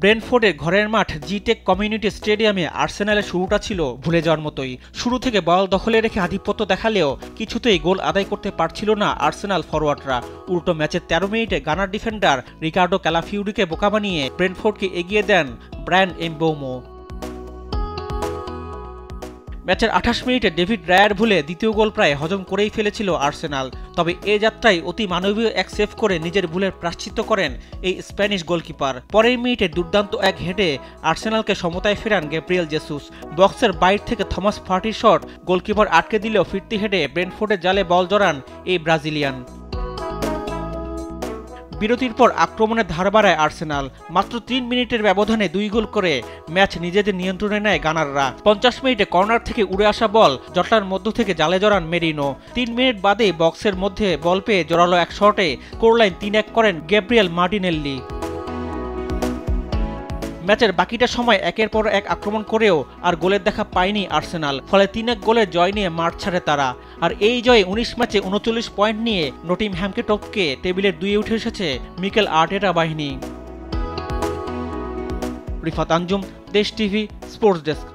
ব্রেন্টফোর্ডের ঘরের মাঠ জিটেক কমিউনিটি স্টেডিয়ামে আর্সেনালের শুরুটা ছিল ভুলে যাওয়ার মতোই। শুরু থেকে বল দখলে রেখে আধিপত্য দেখালেও কিছুতেই গোল আদায় করতে পারছিল না আর্সেনাল ফরোয়ার্ডরা। উল্টো ম্যাচের ১৩ মিনিটে গানার ডিফেন্ডার রিকার্ডো ক্যালাফিউরিকে বোকা বানিয়ে ব্রেন্টফোর্ডকে এগিয়ে দেন ব্রায়ান এমবোমো। ম্যাচের ২৮ মিনিটে ডেভিড রায়ার ভুলে দ্বিতীয় গোল প্রায় হজম করেই ফেলেছিল আর্সেনাল। তবে এ যাত্রায় অতি মানবীয় এক সেভ করে নিজের ভুলের প্রায়শ্চিত্ত করেন এই স্প্যানিশ গোলকিপার। পরের মিনিটে দুর্দান্ত এক হেডে আর্সেনালকে সমতায় ফেরান গ্যাব্রিয়েল জেসুস। বক্সের বাইর থেকে থমাস পার্টির শট গোলকিপার আটকে দিলেও ফিরতি হেডে ব্রেন্টফোর্ডের জালে বল জড়ান এই ব্রাজিলিয়ান। বিরতির পর আক্রমণের ধার বাড়ায় আর্সেনাল। মাত্র ৩ মিনিটের ব্যবধানে ২ গোল করে ম্যাচ নিজেদের নিয়ন্ত্রণে নেয় গানাররা। ৫০ মিনিটে কর্নার থেকে উড়ে আসা বল জটলার মধ্য থেকে জালে জড়ান মেরিনো। ৩ মিনিট বাদেই বক্সের মধ্যে বল পেয়ে জোরালো এক শটে স্কোরলাইন ৩-১ করেন গ্যাব্রিয়েল মার্টিনেল্লি। ম্যাচের বাকিটা সময় একের পর এক আক্রমণ করেও আর গোলের দেখা পায়নি আর্সেনাল। ফলে ৩-১ গোলের জয় নিয়ে মাঠ ছাড়ে তারা। আর এই জয়ে ১৯ ম্যাচে ৩৯ পয়েন্ট নিয়ে নটিংহ্যামকে টপকে টেবিলের ২-এ উঠে এসেছে মিকেল আর্টেটা বাহিনী। রিফাত আঞ্জুম, দেশ টিভি, স্পোর্টস ডেস্ক।